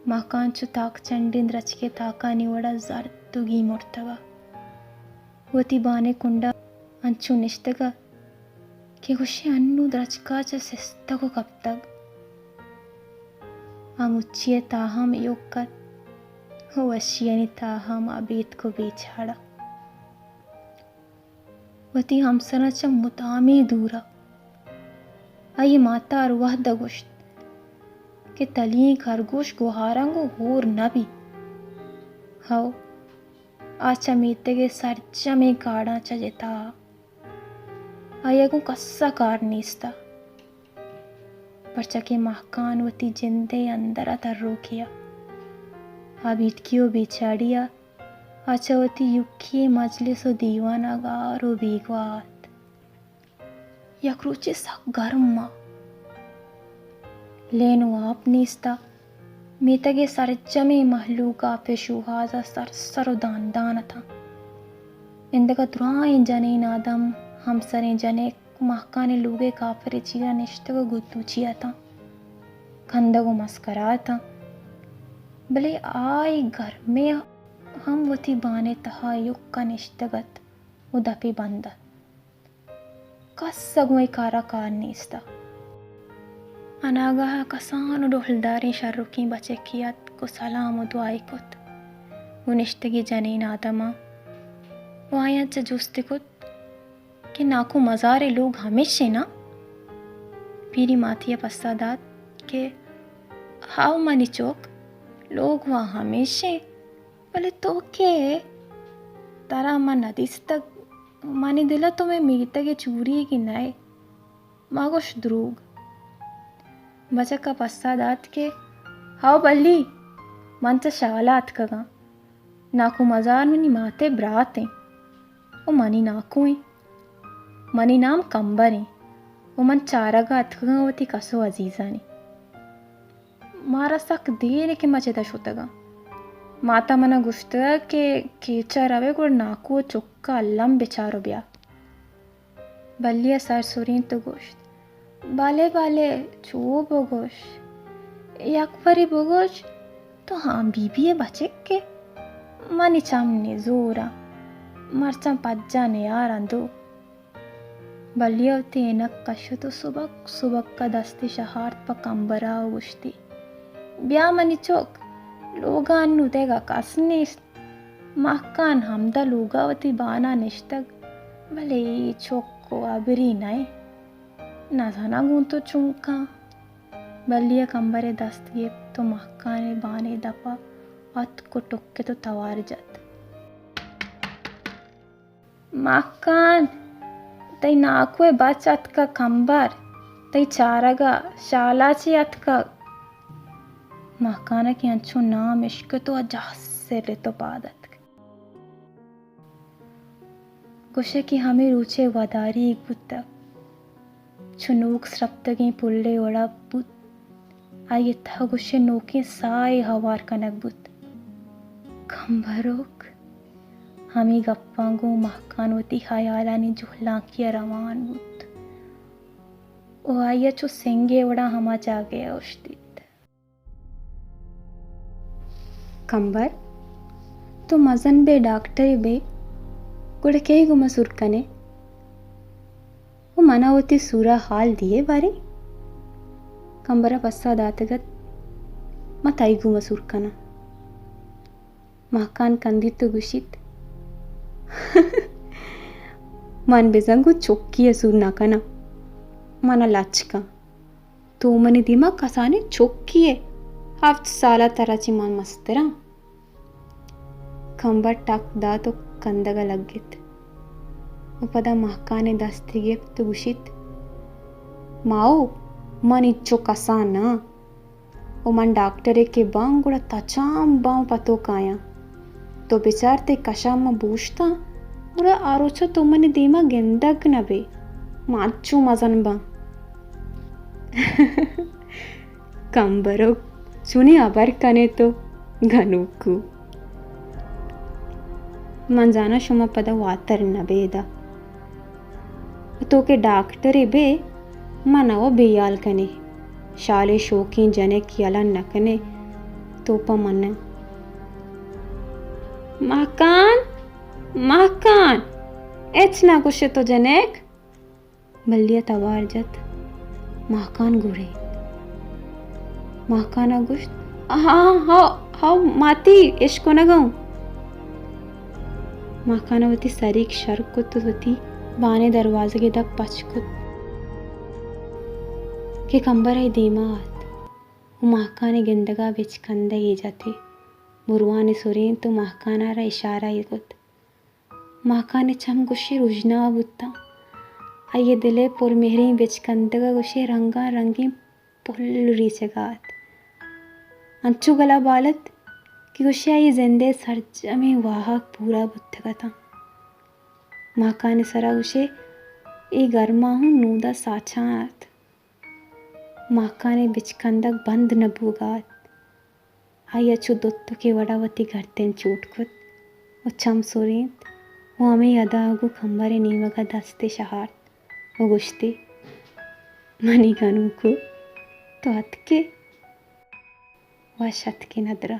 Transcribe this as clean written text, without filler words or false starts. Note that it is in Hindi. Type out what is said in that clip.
महकांचु ताक चंडिंद रचके ताका निवड़ा जर्दुगी मुर्तगा वती बाने कुंडा अंचु निश्तगा कि गुशे अन्नु द्रचकाच सिस्तगो कब तक आमुच्चिए ताहम योक्कत हो वशियनी ताहम अबीत को बेचाड़ा वती हमसनच मुतामी दूरा आई माता अरुवह दगुश्त के तली खरगोश गुहारंगो होर नबी हाओ आचा मीतेगे सरचा में काड़ा चजेता आयगो कस्सा कार नीस्ता परचके महकान वती जिंदे अंदर अतर्रो किया आबीत कियो बेचाड़िया आचा वती युक्की मजलिसो दीवाना गारो बीगवात यक्रूचे सा गर्मा लेनो आप नीस्ता मीतगे सरजमे महलूका पेशुहाजा सरसरो दान दान था इंदगा दुराएं जने नादम हम सरे जने महकाने लूगे काफरे चिया निश्तगो गुत्तुचिया था खंदगो मस्करा था भले आई घर में हम वती बाने तहा युक्का निश्तगत उदपी बंदा कस्सगुए कारा कार नीस्ता अनागाह कसान डोहलदारी शर्रुकी बचे कियात को सलाम दुआई कुत उनिश्तगी जनीन आदमा वाया जुस्ते कुत कि नाकू मज़ारे लोग हमेशा ना पीरी माथिया पस्तादात के हाउ मनी चौक लोग वहाँ हमेशा बोले तो के तारा मन नदीस तक मानी दिला तुम्हें मीता के चूरी की नए मागोश द्रूग बचा का पस्तादात के हाउ बल्ली मन तो शालात कगा नाकू मज़ार में माते ब्रात हैं ओ मनी नाकू हैं मनी नाम कंबर हैं वो मन चारागा अथगवती कसो अजीज़ा ने मारा सक देर के मचे दशुतगा माता मना गुश्तगा के केचा रवे गुड़ नाकू चुक्का अल्लम बेचारो ब्या बल्लिया सर सुरीन तो गोश्त बाले बाले चो बोगोश यकबरी बोगोश तो हाँ बीबी बचे के मनी चामने जोरा मरचम पज्जा ने यार अंदो बलिया तेनक कशु तो सुबक सुबक का दस्ती शहार्त प कंबरा गुश्ती ब्या मनी चौक लोगान नुदेगा कसने महकान हमदा लोगावती बाना निश्तक भले चौक को अबरी नए ना जाना गूं तो चुंका बलिया कंबरे दस्तिये तो महकाने बाने दपा अत को टुक्के तो तवार जत महकान तई नाकुए बच अत का कंबर तई चारगा शालाची अत का महकाना की अंचो नाम इश्क तो अजास से ले तो पादत गुशे की हमें रुचे वदारी एक बुत्ता चुनूक स्रप्तगी पुल्ले ओड़ा बुत आये था गुशे नोके साए हवार कनक बुत खंभरोक हमी गप्पांगो महकानवती खयालानी जुहला किया रवान बुत ओ आया चो सेंगे ओड़ा हमा जागे औषधित कंबर तो मजन बे डॉक्टर बे गुड़ के गुमा सुरकने वो मनावती सूरा हाल दिए बारे कंबरा पस्सा दातगत मताई गुमा सुरकना महकान कंदी तो गुशित मन बेजंगु चोक्की सूर नाकना मना लाचका तो मनी दिमाग कसाने चोक्की है हफ्त साला तराची मन मस्तरा कंबर टाक दा तो कंदगा लग्गित उपदा महकाने दस्तिगे तो गुशित माओ मन इच्छो कसाना ओ मन डॉक्टरे के बांग गुड़ा तचाम बांग पतो काया तो बेचारते कशाम बूझता गुड़ा आरोचा तो मने दीमा गेंदग नबे माचू मजन बा कंबरो चुनी अबर कने तो घनुकु मंजाना शुमा पद वातर नबेदा तो के डॉक्टरे बे मनाओ बेयाल कने शाले शोकी जने कियाला नकने तोपा मन महकान महकान एच ना कुछ तो जनेक बल्लियत आवार जत महकान गुड़े महकाना गुश्त हाँ हाँ हाँ माती इश्को न गाऊं महकानावती सरीक शर्क कुत्तवती बाने दरवाजे के दक पचकुत के कंबर है दीमात वो महकाने गिंदगा बिच कंदे ये जाते बुरवाने सुरीन तो महकाना रा इशारा ये कुत महकाने चम गुशी रुजना बुत्ता आये दिले पुर मेहरी बिच कंदगा गुशी रंगा रंगी पुल्लुरी चगात अंचु गला बालत कि गुशी आई जिंदे सरजमी वाहक पूरा बुत्थगा था महकाने सरा गुशे ए गर्मा हूँ नूदा साचात महकाने बिचकंदक बंद न बुगात आई अच्छु दोत्तो के वडावती घरतें चूटकुत वो चम सोरेंत वो हमें अदागु खंबारे नीवगा दस्ते शहार वो गुश्ते मनी कानू को तो हत के वह शत के नदरा